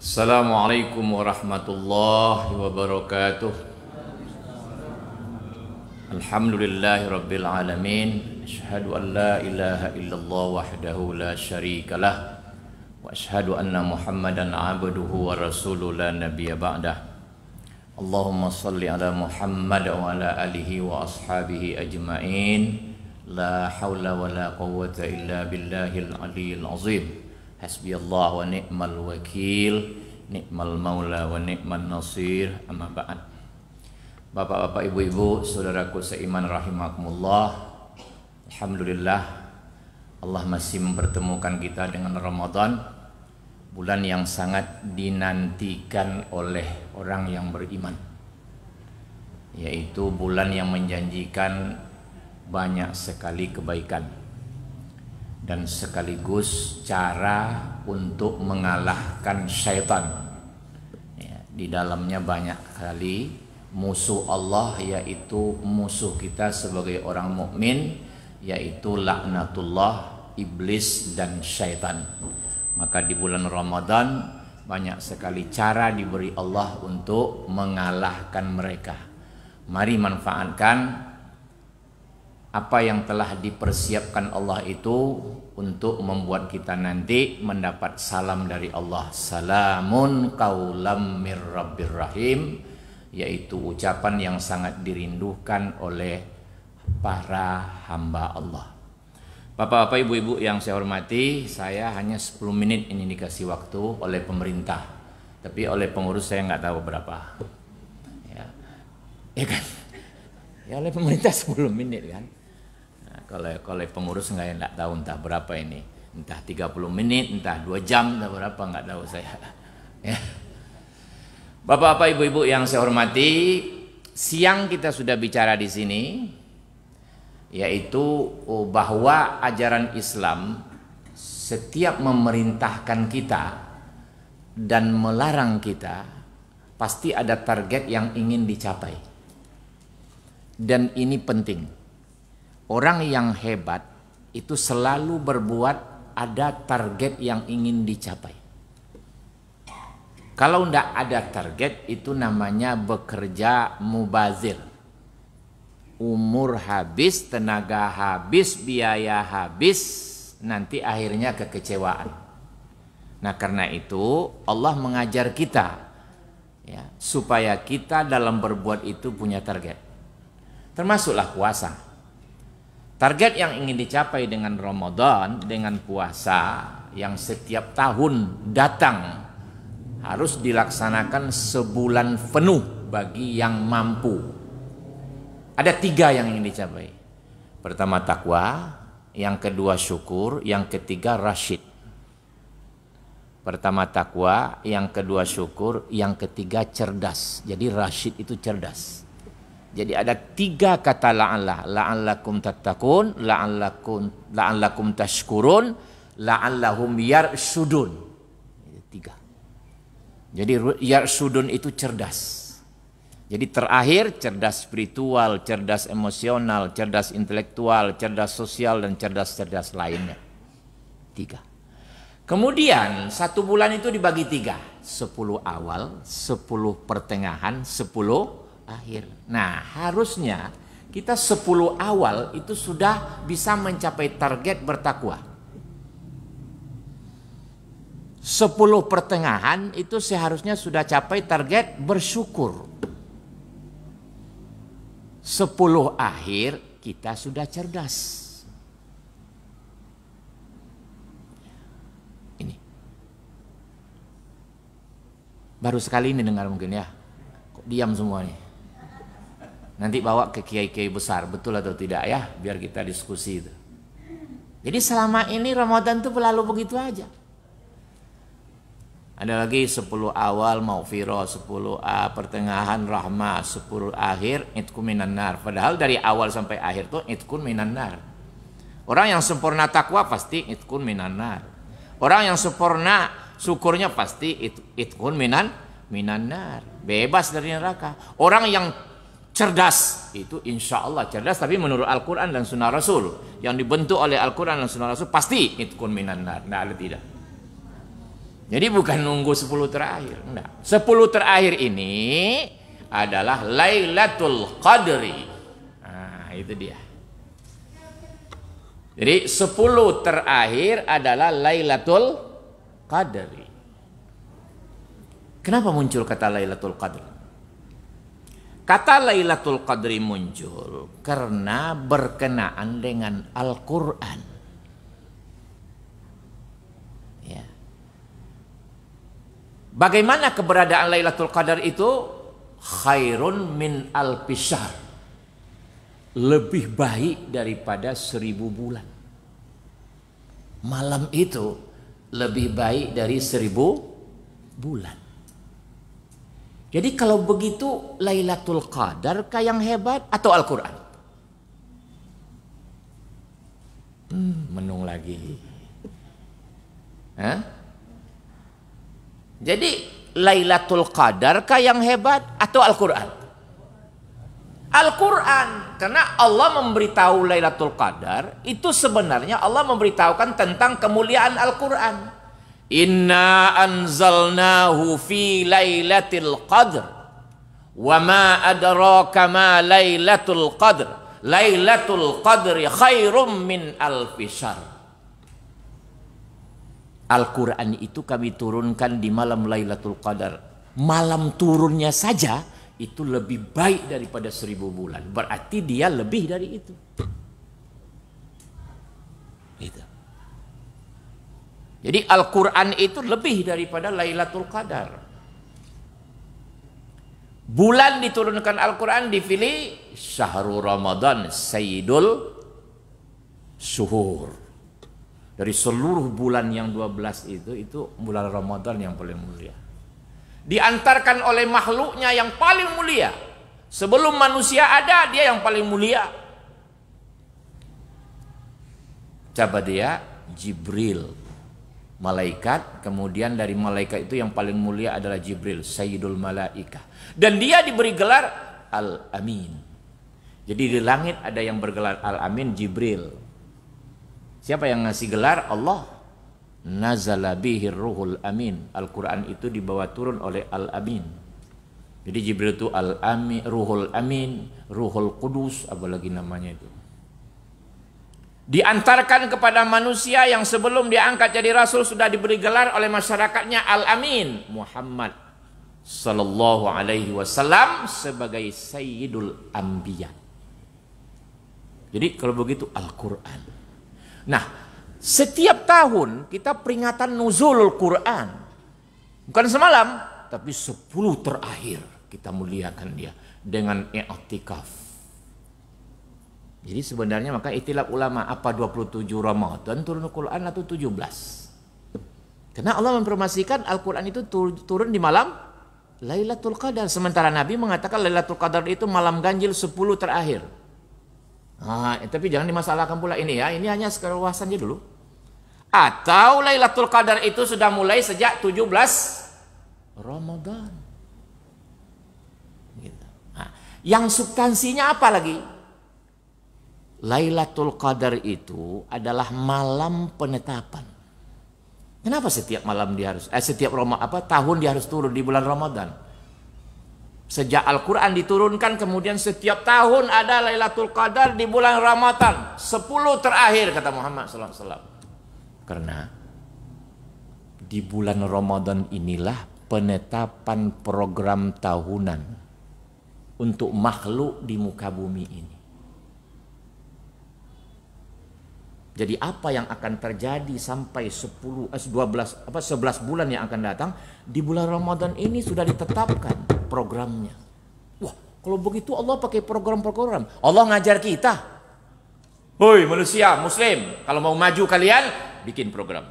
Assalamualaikum warahmatullahi wabarakatuh. Alhamdulillahi rabbil alamin. Asyhadu an la ilaha illallah wahdahu la syarikalah. Wa asyhadu anna Muhammadan abduhu wa rasuluhu la nabiyya ba'dah. Allahumma salli ala Muhammad wa ala alihi wa ashabihi ajma'in. La hawla wa la quwwata illa billahil aliyyil azim. Hasbiyallah wa ni'mal wakil, ni'mal maula wa ni'mal nasir, amma ba'd. Bapak-bapak, ibu-ibu, saudaraku seiman rahimakumullah. Alhamdulillah, Allah masih mempertemukan kita dengan Ramadan, bulan yang sangat dinantikan oleh orang yang beriman, yaitu bulan yang menjanjikan banyak sekali kebaikan dan sekaligus cara untuk mengalahkan syaitan. Ya, di dalamnya banyak kali musuh Allah, yaitu musuh kita sebagai orang mukmin, yaitu laknatullah, iblis dan syaitan. Maka di bulan Ramadan banyak sekali cara diberi Allah untuk mengalahkan mereka. Mari manfaatkan apa yang telah dipersiapkan Allah itu untuk membuat kita nanti mendapat salam dari Allah. Salamun qaulam mir rabbir rahim, yaitu ucapan yang sangat dirindukan oleh para hamba Allah. Bapak-bapak, ibu-ibu yang saya hormati, saya hanya 10 menit ini dikasih waktu oleh pemerintah, tapi oleh pengurus saya nggak tahu berapa. Ya kan? Ya oleh pemerintah 10 menit kan. Kalau pengurus nggak tahu entah berapa ini, entah 30 menit, entah 2 jam, entah berapa, nggak tahu saya. Ya. Bapak-bapak, ibu-ibu yang saya hormati, siang kita sudah bicara di sini, yaitu bahwa ajaran Islam setiap memerintahkan kita dan melarang kita, pasti ada target yang ingin dicapai. Dan ini penting. Orang yang hebat itu selalu berbuat ada target yang ingin dicapai. Kalau tidak ada target, itu namanya bekerja mubazir. Umur habis, tenaga habis, biaya habis, nanti akhirnya kekecewaan. Nah, karena itu Allah mengajar kita ya, supaya kita dalam berbuat itu punya target. Termasuklah puasa. Target yang ingin dicapai dengan Ramadan, dengan puasa yang setiap tahun datang, harus dilaksanakan sebulan penuh bagi yang mampu. Ada 3 yang ingin dicapai. Pertama takwa, yang kedua syukur, yang ketiga rasyid. Pertama takwa, yang kedua syukur, yang ketiga cerdas. Jadi rasyid itu cerdas. Jadi ada 3 kata la'allah. La'allakum tattaqun, la'allakum tashkurun, la'allahum yarsudun. 3. Jadi yarsudun itu cerdas. Jadi terakhir cerdas spiritual, cerdas emosional, cerdas intelektual, cerdas sosial, dan cerdas-cerdas lainnya. 3. Kemudian 1 bulan itu dibagi 3. 10 awal, 10 pertengahan, 10 akhir. Nah, harusnya kita 10 awal itu sudah bisa mencapai target bertakwa. 10 pertengahan itu seharusnya sudah capai target bersyukur. 10 akhir kita sudah cerdas. Ini baru sekali ini dengar mungkin ya. Kok diam semua nih? Nanti bawa ke kiai-kiai besar, betul atau tidak ya, biar kita diskusi itu. Jadi selama ini Ramadan itu berlalu begitu aja. Ada lagi 10 awal maghfirah, 10 pertengahan rahmah, 10 akhir itqun minan nar. Padahal dari awal sampai akhir tuh itqun minan nar. Orang yang sempurna takwa pasti itqun minan nar. Orang yang sempurna syukurnya pasti itqun minan nar. Bebas dari neraka. Orang yang cerdas itu insya Allah cerdas, tapi menurut Al-Quran dan Sunnah Rasul, yang dibentuk oleh Al-Quran dan Sunnah Rasul, pasti itqun minan nar. Tidak ada tidak. Jadi bukan nunggu 10 terakhir, enggak. 10 terakhir ini adalah Lailatul Qadri. Nah, itu dia. Jadi 10 terakhir adalah Lailatul Qadri. Kenapa muncul kata Lailatul Qadri? Kata Lailatul Qadri muncul karena berkenaan dengan Al-Quran. Ya. Bagaimana keberadaan Lailatul Qadar itu? Khairun min alfi syahr. Lebih baik daripada 1000 bulan. Malam itu lebih baik dari 1000 bulan. Jadi kalau begitu Lailatul Qadar kah yang hebat atau Al-Quran? Menung lagi. Hah? Jadi Lailatul Qadar kah yang hebat atau Al-Quran? Al-Quran, karena Allah memberitahu Lailatul Qadar itu sebenarnya Allah memberitahukan tentang kemuliaan Al-Quran. Inna anzalnahu fi lailatul qadr wa ma adraka ma lailatul qadr lailatul qadri khairum min alfi syahr. Al-Quran itu kami turunkan di malam Lailatul Qadar. Malam turunnya saja itu lebih baik daripada 1000 bulan. Berarti dia lebih dari itu. Gitu. Jadi Al-Quran itu lebih daripada Lailatul Qadar. Bulan diturunkan Al-Quran dipilih Syahrul Ramadan Sayyidul Syuhur. Dari seluruh bulan yang 12 itu bulan Ramadan yang paling mulia. Diantarkan oleh makhluknya yang paling mulia. Sebelum manusia ada, dia yang paling mulia. Coba dia, Jibril. Malaikat, kemudian dari malaikat itu yang paling mulia adalah Jibril, Sayyidul Malaikah. Dan dia diberi gelar Al-Amin. Jadi di langit ada yang bergelar Al-Amin, Jibril. Siapa yang ngasih gelar? Allah. Nazala bihir ruhul amin. Al-Quran itu dibawa turun oleh Al-Amin. Jadi Jibril itu Al-Amin, Ruhul Amin, Ruhul Qudus, apalagi namanya itu. Diantarkan kepada manusia yang sebelum diangkat jadi Rasul sudah diberi gelar oleh masyarakatnya Al-Amin. Muhammad Sallallahu Alaihi Wasallam sebagai Sayyidul Anbiya. Jadi kalau begitu Al-Quran. Nah, setiap tahun kita peringatan nuzulul Quran. Bukan semalam, tapi 10 terakhir kita muliakan dia dengan i'tikaf. Jadi sebenarnya maka ikhtilaf ulama apa 27 Ramadan turun Quran atau 17. Karena Allah mempromosikan Al-Quran itu turun di malam Lailatul Qadar. Sementara Nabi mengatakan Lailatul Qadar itu malam ganjil 10 terakhir. Tapi jangan dimasalahkan pula ini ya. Ini hanya sekeluasannya dulu. Atau Lailatul Qadar itu sudah mulai sejak 17 Ramadan. Gitu. Yang substansinya apa lagi? Lailatul Qadar itu adalah malam penetapan. Kenapa setiap malam dia harus tahun dia harus turun di bulan Ramadan? Sejak Al-Quran diturunkan kemudian setiap tahun ada Lailatul Qadar di bulan Ramadan 10 terakhir kata Muhammad SAW. Karena di bulan Ramadan inilah penetapan program tahunan untuk makhluk di muka bumi ini. Jadi apa yang akan terjadi sampai 11 bulan yang akan datang di bulan Ramadan ini sudah ditetapkan programnya. Wah, kalau begitu Allah pakai program-program. Allah ngajar kita. Hoi manusia muslim, kalau mau maju kalian bikin program.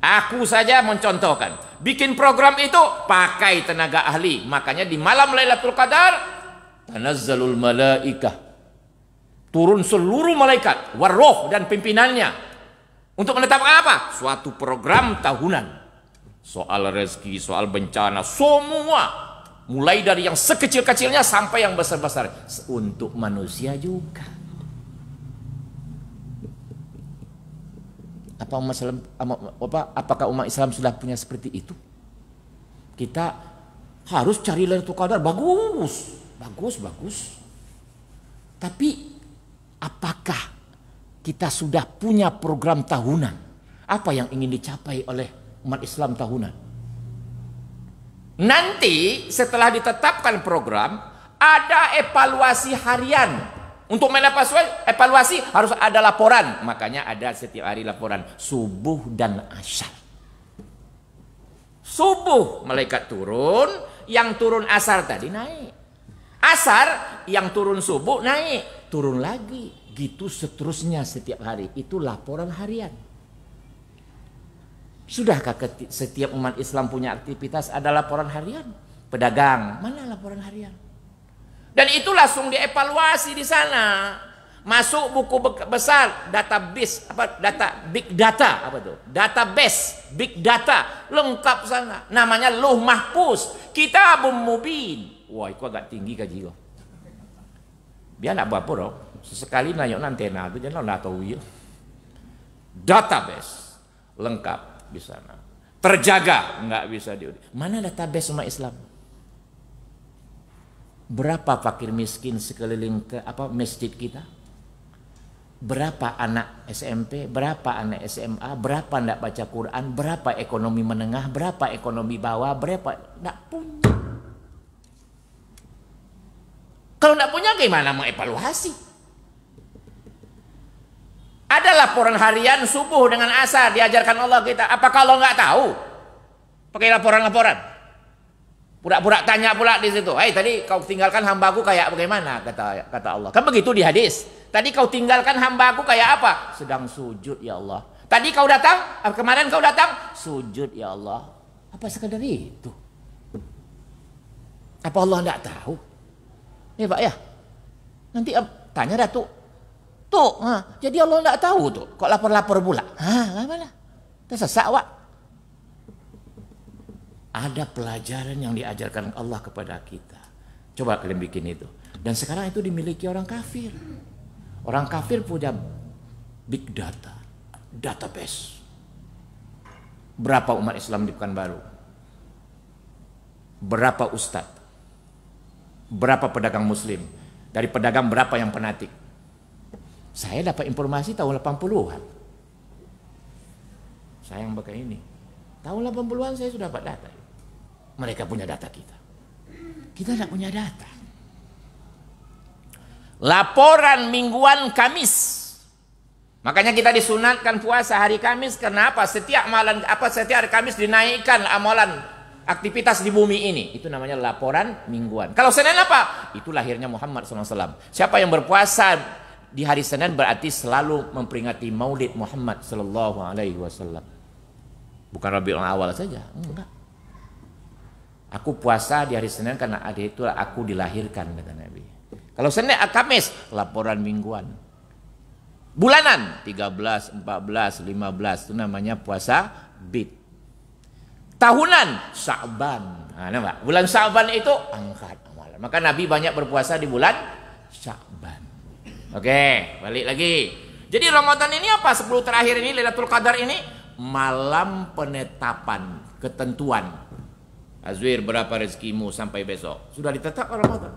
Aku saja mencontohkan. Bikin program itu pakai tenaga ahli. Makanya di malam Lailatul Qadar tanazzalul malaikah. Turun seluruh malaikat, waroh dan pimpinannya. Untuk menetapkan apa? Suatu program tahunan. Soal rezeki, soal bencana, semua. Mulai dari yang sekecil-kecilnya sampai yang besar-besar. Untuk manusia juga. Apa umat Islam, apakah umat Islam sudah punya seperti itu? Kita harus cari Lailatul Qadar, bagus. Tapi apakah kita sudah punya program tahunan? Apa yang ingin dicapai oleh umat Islam tahunan? Nanti setelah ditetapkan program, ada evaluasi harian. Untuk evaluasi harus ada laporan. Makanya ada setiap hari laporan subuh dan asar. Subuh malaikat turun, yang turun asar tadi naik. Asar yang turun subuh naik, turun lagi. Gitu seterusnya setiap hari. Itu laporan harian. Sudahkah setiap umat Islam punya aktivitas ada laporan harian? Pedagang, mana laporan harian? Dan itu langsung dievaluasi di sana. Masuk buku besar, database, big data, database, big data, lengkap sana. Namanya Lauh Mahfuz, Kitabun Mubin. Wah, itu agak tinggi kaji kok. Biar nak apa dong? Sesekali nanya antena itu jangan lah tahu ya. Database lengkap di sana. Terjaga, nggak bisa Mana database umat Islam? Berapa fakir miskin sekeliling masjid kita? Berapa anak SMP, berapa anak SMA, berapa tidak baca Quran, berapa ekonomi menengah, berapa ekonomi bawah, berapa tidak punya. Kalau tidak punya gimana mau evaluasi? Ada laporan harian subuh dengan asar diajarkan Allah kita. Apa kalau nggak tahu? Pakai laporan-laporan. Pura-pura tanya pula di situ. Tadi kau tinggalkan hambaku kayak bagaimana? Kata Allah. Kan begitu di hadis. Tadi kau tinggalkan hambaku kayak apa? Sedang sujud ya Allah. Tadi kau datang, kemarin kau datang, sujud ya Allah. Apa sekadar itu? Apa Allah tidak tahu? Ya Pak ya. Nanti tanya Datuk. Jadi Allah tidak tahu tuh. Kok lapor-lapor pula? Mana? Tersesat Wak. Ada pelajaran yang diajarkan Allah kepada kita. Coba kalian bikin itu. Dan sekarang itu dimiliki orang kafir. Orang kafir punya big data, database. Berapa umat Islam di Pekanbaru? Berapa ustadz? Berapa pedagang muslim? Dari pedagang berapa yang penatik? Saya dapat informasi tahun 80-an. Saya yang pakai ini. Tahun 80-an saya sudah dapat data. Mereka punya data kita. Kita tidak punya data. Laporan mingguan Kamis. Makanya kita disunatkan puasa hari Kamis. Kenapa? Setiap hari Kamis dinaikkan amalan aktivitas di bumi ini. Itu namanya laporan mingguan. Kalau Senin apa? Itu lahirnya Muhammad SAW. Siapa yang berpuasa di hari Senin berarti selalu memperingati Maulid Muhammad SAW. Bukan Rabiul Awal saja, enggak. Aku puasa di hari Senin karena hari itu aku dilahirkan, kata Nabi. Kalau Senin, Kamis, laporan mingguan. Bulanan, 13, 14, 15, itu namanya puasa bid. Tahunan, Sya'ban. Bulan Sya'ban itu angkat amalan. Maka Nabi banyak berpuasa di bulan Sya'ban. Oke, balik lagi. Jadi Ramadan ini apa? 10 terakhir ini, Lailatul Qadar ini, malam penetapan ketentuan. Azwir, berapa rezekimu sampai besok? Sudah ditetapkan Ramadan.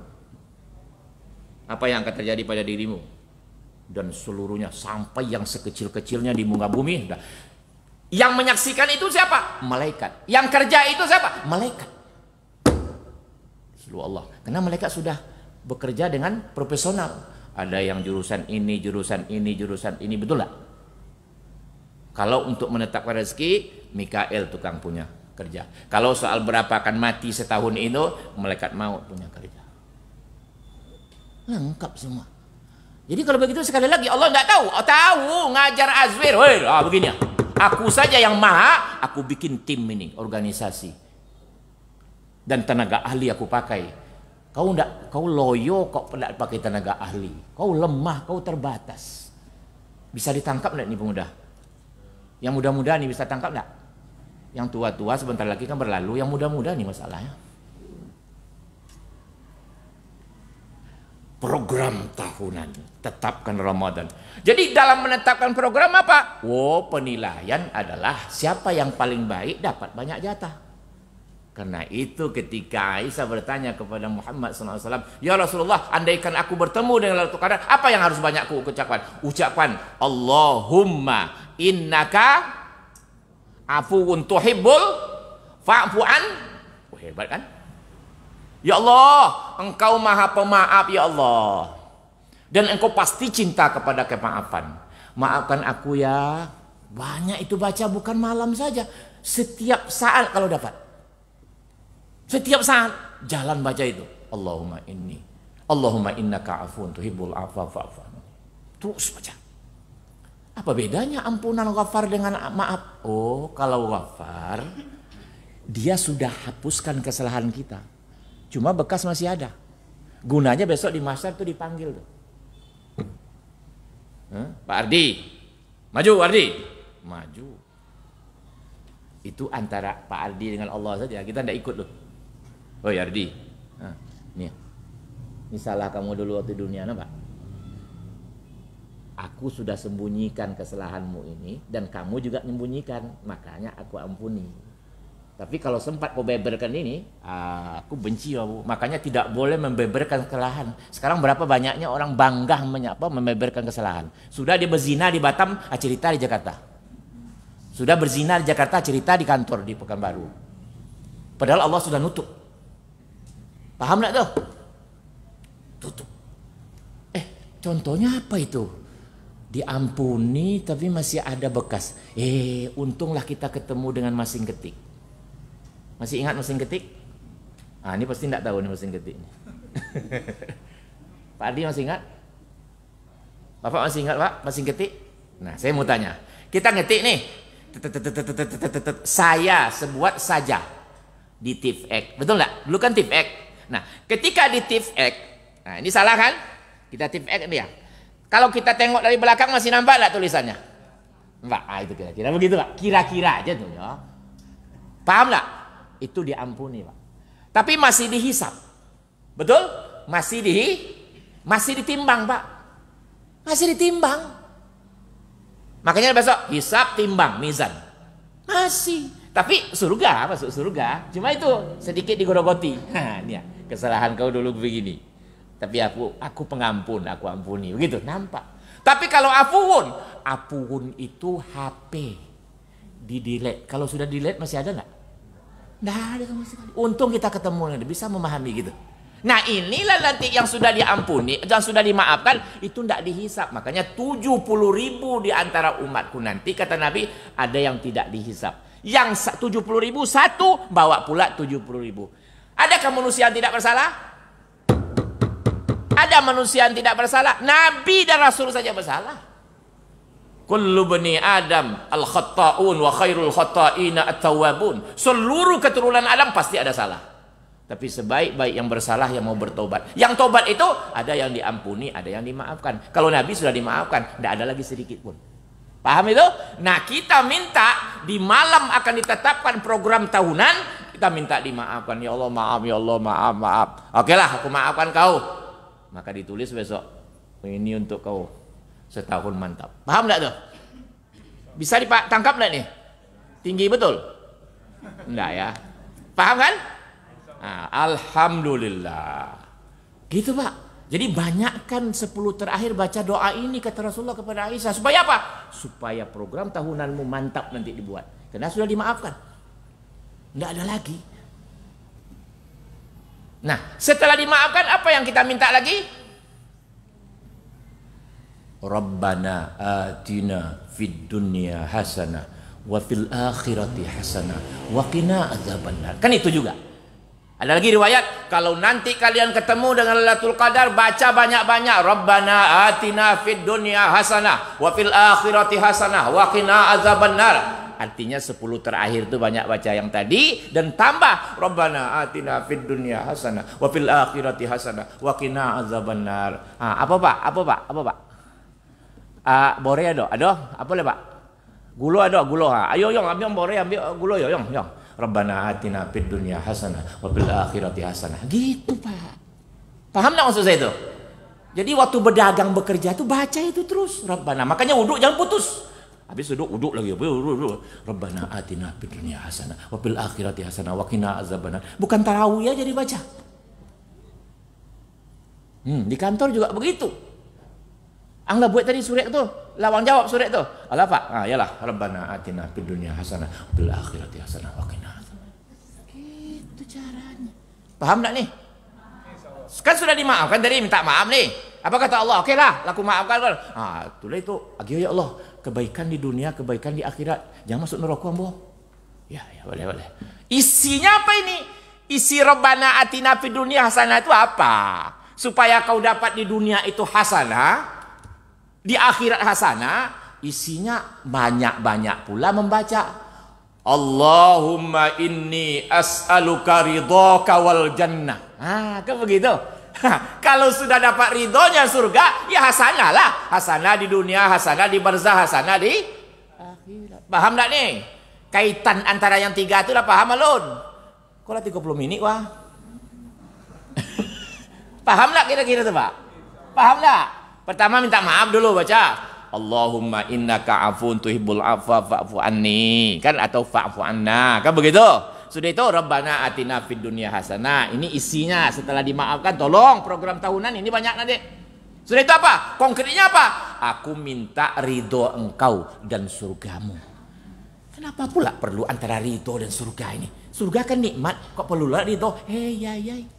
Apa yang akan terjadi pada dirimu? Dan seluruhnya sampai yang sekecil-kecilnya di muka bumi. Yang menyaksikan itu siapa? Malaikat. Yang kerja itu siapa? Malaikat. Seluruh Allah. Karena malaikat sudah bekerja dengan profesional. Ada yang jurusan ini, jurusan ini, jurusan ini. Betul tak? Kalau untuk menetapkan rezeki, Mikael tukang punya kerja. Kalau soal berapa akan mati setahun itu, malaikat maut punya kerja. Lengkap semua. Jadi kalau begitu sekali lagi Allah tidak tahu. Tahu ngajar Azwir. Begini ya. Aku saja yang maha, aku bikin tim ini, organisasi. Dan tenaga ahli aku pakai. Kau loyo kok tidak pakai tenaga ahli. Kau lemah, kau terbatas. Bisa ditangkap tidak nih pemuda? Yang muda-muda nih bisa tangkap tidak? Yang tua-tua sebentar lagi kan berlalu, yang muda-muda nih masalahnya. program tahunan. Tetapkan Ramadan. Jadi dalam menetapkan program apa? Penilaian adalah siapa yang paling baik dapat banyak jatah. Karena itu ketika Aisyah bertanya kepada Muhammad SAW, ya Rasulullah, andaikan aku bertemu dengan Lailatul Qadar, apa yang harus banyak aku ucapkan? Ucapkan Allahumma innaka afuwun tuhibbul fa'fu'an. Hebat kan? Ya Allah, engkau maha pemaaf ya Allah. Dan engkau pasti cinta kepada kemaafan. Maafkan aku ya. Banyak itu baca, bukan malam saja. Setiap saat kalau dapat. Setiap saat jalan baca itu. Allahumma innaka afuwun tuhibbul afwa fa'fu anni. Terus baca. Apa bedanya ampunan ghafar dengan maaf? Kalau ghafar, dia sudah hapuskan kesalahan kita. Cuma bekas masih ada. Gunanya besok di mahsyar tuh dipanggil tuh. Pak Ardi, maju Ardi, maju. Itu antara Pak Ardi dengan Allah saja. Kita tidak ikut loh. Ardi, ini salah kamu dulu waktu dunia, Pak. Aku sudah sembunyikan kesalahanmu ini dan kamu juga menyembunyikan, makanya aku ampuni. Tapi kalau sempat kau beberkan ini, aku benci kamu. Makanya tidak boleh membeberkan kesalahan. Sekarang berapa banyaknya orang bangga membeberkan kesalahan. Sudah dia berzina di Batam, cerita di Jakarta. Sudah berzina di Jakarta, cerita di kantor di Pekanbaru. Padahal Allah sudah nutup. Paham nggak tuh? Tutup. Contohnya apa itu? Diampuni tapi masih ada bekas. Untunglah kita ketemu dengan mesin ketik. Masih ingat mesin ketik? Ini pasti tidak tahu nih mesin ketik. Pak Adi masih ingat? Bapak masih ingat Pak mesin ketik? Nah saya mau tanya. Kita ngetik nih. Saya sebuat saja di TIFX. Betul nggak? Dulu kan TIFX. Nah ketika di TIFX, nah ini salah kan? Kita TIFX dia. Kalau kita tengok dari belakang masih nampak nggak tulisannya? Mbak, itu kira-kira begitu Pak. Kira-kira aja tuh ya. Paham nggak? Itu diampuni Pak. Tapi masih dihisap. Betul? Masih ditimbang Pak. Masih ditimbang. Makanya besok hisap, timbang, mizan. Masih. Tapi surga, masuk surga. Cuma itu sedikit digorogoti. Ini ya, kesalahan kau dulu begini. Tapi aku pengampun, aku ampuni. Begitu, nampak. Tapi kalau afuwun itu HP. Di-delete. Kalau sudah delete masih ada nggak? Nggak ada sama sekali. Untung kita ketemu, bisa memahami gitu. Nah inilah nanti yang sudah diampuni, yang sudah dimaafkan, itu tidak dihisap. Makanya 70.000 di antara umatku nanti, kata Nabi, ada yang tidak dihisap. Yang 70.000 satu, bawa pula 70.000. Adakah manusia yang tidak bersalah? Ada manusia yang tidak bersalah. Nabi dan Rasul saja bersalah. Kullu bani Adam al-khatta'un wa khairul khatta'ina at-tawwabun. Seluruh keturunan Adam pasti ada salah. Tapi sebaik-baik yang bersalah yang mau bertobat. Yang tobat itu ada yang diampuni, ada yang dimaafkan. Kalau Nabi sudah dimaafkan, tidak ada lagi sedikit pun. Paham itu? Nah kita minta di malam akan ditetapkan program tahunan, kita minta dimaafkan. Ya Allah maaf, ya Allah maaf. Oke lah, aku maafkan kau. Maka ditulis besok, ini untuk kau. Setahun mantap. Paham enggak tuh? Bisa ditangkap enggak nih? Tinggi betul? Enggak ya? Paham kan? Nah, alhamdulillah. Gitu Pak. Jadi banyakkan 10 terakhir baca doa ini kata Rasulullah kepada Aisyah. Supaya apa? Supaya program tahunanmu mantap nanti dibuat. Karena sudah dimaafkan. Enggak ada lagi. Nah, setelah dimaafkan apa yang kita minta lagi? Rabbana atina fid dunya hasanah wa fil akhirati hasanah wa qina adzabannar. Kan itu juga. Ada lagi riwayat, kalau nanti kalian ketemu dengan Lailatul Qadar, baca banyak-banyak Rabbana atina fid dunya hasanah wa fil akhirati hasanah wa qina adzabannar. Artinya 10 terakhir itu banyak baca yang tadi dan tambah Rabbana atina fid dunya hasanah wa fil akhirati hasanah wa qina adzabannar. Apa Pak? Bore ada, apa le Pak? Gulo ada, gulo. Ayo yong, ambil bore, ambil gulo yong. Rabbana atina fid dunya hasanah wa fil akhirati hasanah. Gitu Pak. Paham enggak maksud saya itu? Jadi waktu berdagang bekerja itu baca itu terus Rabbana. Makanya wudhu jangan putus. Habis wudhu lagi. Rabbana atina fid dunya hasanah wa fil akhirati hasanah wa qina azabannar. Bukan tarawih aja dibaca. Di kantor juga begitu. Anglah buat tadi surek tu, lawang jawab surek tu. Alah Pak, yalah Rabbana atina fid dunya hasanah wa fil akhirati hasanah wa qina azabannar. Gitu caranya. Paham tak nih? Kan sudah dimaafkan tadi, minta maaf nih. Apa kata Allah? Oke lah, aku maafkan. Itulah itu. Agio ya Allah, kebaikan di dunia, kebaikan di akhirat. Jangan masuk neraka, Ambo. Ya, boleh. Isinya apa ini? Isi Rabbana atina fid dunya hasanah itu apa? Supaya kau dapat di dunia itu hasanah, di akhirat hasanah, isinya banyak-banyak pula membaca Allahumma inni as'aluka ridhaka wal jannah. Kan begitu. Kalau sudah dapat ridhonya surga, ya hasanah lah. Hasanah di dunia, hasanah di barzah, hasanah di akhirat. Paham tak nih? Kaitan antara yang tiga itu lah, paham alun? Kok lah 30 menit wah? Paham tak kira-kira tuh Pak? Paham tak? Pertama minta maaf dulu baca. Allahumma innaka afun tuhibbul afwa fa'fu anni, kan, atau fa'fu anna, kan begitu. Sudah itu Rabbana atina fid dunya hasanah. Ini isinya setelah dimaafkan. Tolong program tahunan ini banyak nanti. Sudah itu apa? Konkretnya apa? Aku minta ridho engkau dan surgamu. Kenapa pula perlu antara ridho dan surga ini? Surga kan nikmat, kok perlu lah ridho? Hei.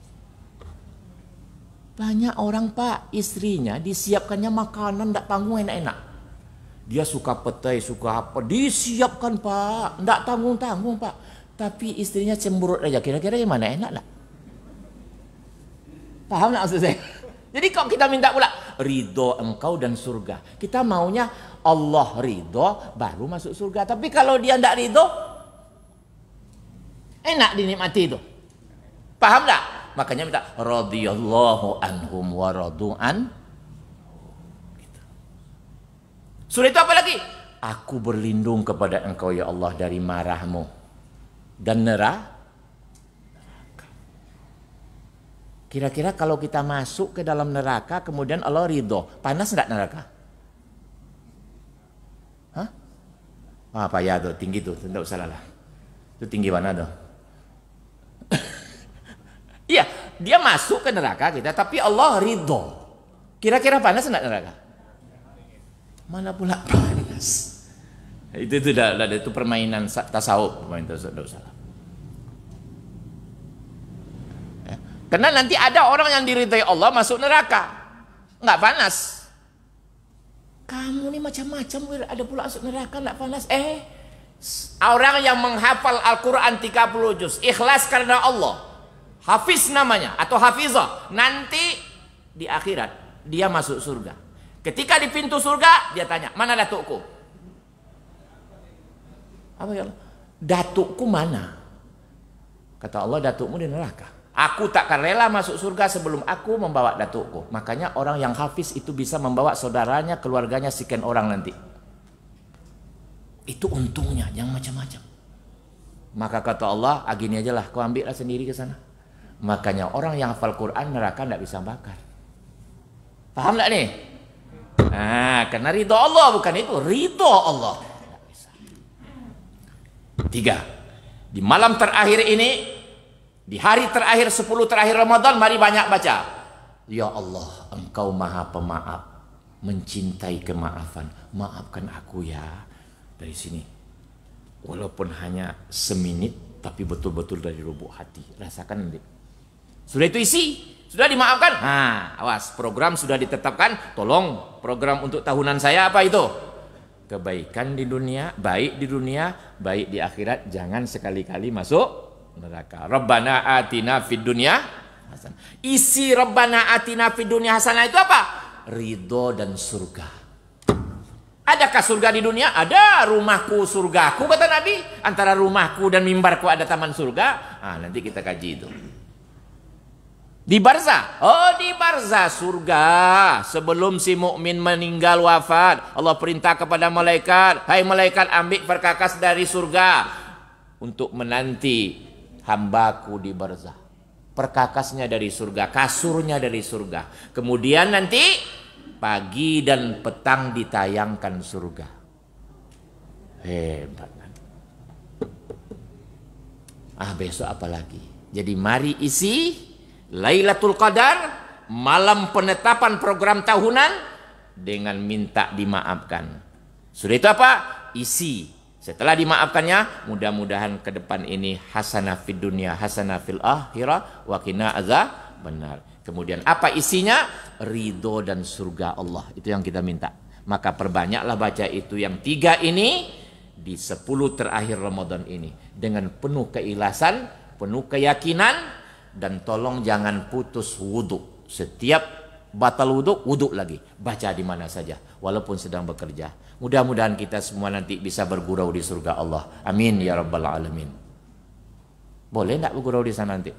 Banyak orang Pak, istrinya disiapkannya makanan tidak tanggung enak-enak. Dia suka petai, suka apa, disiapkan Pak, tidak tanggung-tanggung Pak. Tapi istrinya cemberut aja, kira-kira yang mana enak lah. Paham tak maksud saya? Jadi kok kita minta pula ridho engkau dan surga. Kita maunya Allah ridho baru masuk surga. Tapi kalau dia tidak ridho, enak dinikmati itu. Paham tak? Makanya minta radhiyallahu anhum wa radu'an. Gitu. Sudah itu apa lagi? Aku berlindung kepada engkau ya Allah dari marahmu dan neraka. Kira-kira kalau kita masuk ke dalam neraka kemudian Allah ridho, panas enggak neraka? Hah? Apa ya tuh tinggi tuh, tidak usah lah. Itu tinggi mana tuh? Iya, dia masuk ke neraka kita, tapi Allah ridho. Kira-kira panas enggak neraka? Mana pula panas? Itu itu permainan tasawuf, permainan tasawuf, tidak usah. Ya. Karena nanti ada orang yang diridhai Allah masuk neraka, nggak panas. Kamu ini macam-macam, ada pula masuk neraka nggak panas. Orang yang menghafal Al-Quran 30 juz, ikhlas karena Allah. Hafiz namanya atau hafizah, nanti di akhirat dia masuk surga. Ketika di pintu surga dia tanya, mana datukku? Apa ya Allah? Datukku mana? Kata Allah, datukmu di neraka. Aku takkan rela masuk surga sebelum aku membawa datukku. Makanya orang yang hafiz itu bisa membawa saudaranya, keluarganya sekian orang nanti. Itu untungnya, yang macam-macam. Maka kata Allah, gini aja lah, kau ambillah sendiri ke sana. Makanya orang yang hafal Quran neraka tidak bisa bakar. Paham tak nih? Karena ridho Allah, bukan itu, ridho Allah. 3. Di malam terakhir ini, di hari terakhir 10 terakhir Ramadan, mari banyak baca. Ya Allah, Engkau Maha Pemaaf, mencintai kemaafan. Maafkan aku ya. Dari sini. Walaupun hanya seminit, tapi betul-betul dari lubuk hati. Rasakan nanti. Sudah itu isi, sudah dimaafkan. Awas, program sudah ditetapkan. Tolong, program untuk tahunan saya apa itu? Kebaikan di dunia, baik di dunia, baik di akhirat. Jangan sekali-kali masuk neraka. Rabbana atina fid dunya hasanah. Isi Rabbana atina fid dunya hasanah itu apa? Ridho dan surga. Adakah surga di dunia? Ada. Rumahku surgaku, kata Nabi. Antara rumahku dan mimbarku ada taman surga. Nanti kita kaji itu. Di barzah. Di barzah surga. Sebelum si mukmin meninggal wafat, Allah perintah kepada malaikat, hai malaikat, ambil perkakas dari surga untuk menanti hambaku di barzah. perkakasnya dari surga, kasurnya dari surga. Kemudian nanti pagi dan petang ditayangkan surga. Hebat kan? Besok apa lagi? Jadi mari isi Lailatul Qadar, malam penetapan program tahunan, dengan minta dimaafkan. Sudah itu apa? Isi. Setelah dimaafkannya, mudah-mudahan ke depan ini hasanah fid dunya, hasanah fil akhirah, wa qina azab benar. Kemudian apa isinya? Ridho dan surga Allah. Itu yang kita minta. Maka perbanyaklah baca itu yang 3 ini di 10 terakhir Ramadan ini dengan penuh keikhlasan, penuh keyakinan, dan tolong jangan putus wudhu. Setiap batal wudhu, wudhu lagi. Baca di mana saja, walaupun sedang bekerja. Mudah-mudahan kita semua nanti bisa bergurau di surga Allah. Amin ya rabbal alamin. Boleh enggak bergurau di sana nanti?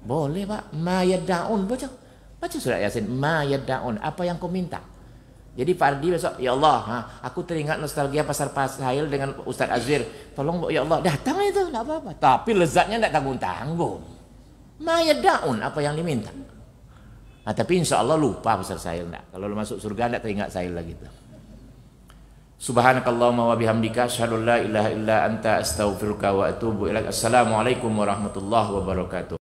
Boleh Pak. Ma yad'un, baca surat Yasin. Ma yad'un, apa yang kau minta. Jadi Pak Ardi besok, ya Allah, aku teringat nostalgia pasar Pasahil dengan Ustaz Azwir. Tolong ya Allah, datang itu, enggak apa-apa. Tapi lezatnya enggak tanggung-tanggung. Ma yad'un, apa yang diminta. Tapi insya Allah lupa pasar Sahil enggak. Kalau lu masuk surga enggak teringat Sahil lagi tuh. Subhanakallahumma wa bihamdika asyhadu an la ilaha illa anta astaghfiruka wa atubu ilaik. Assalamualaikum warahmatullahi wabarakatuh.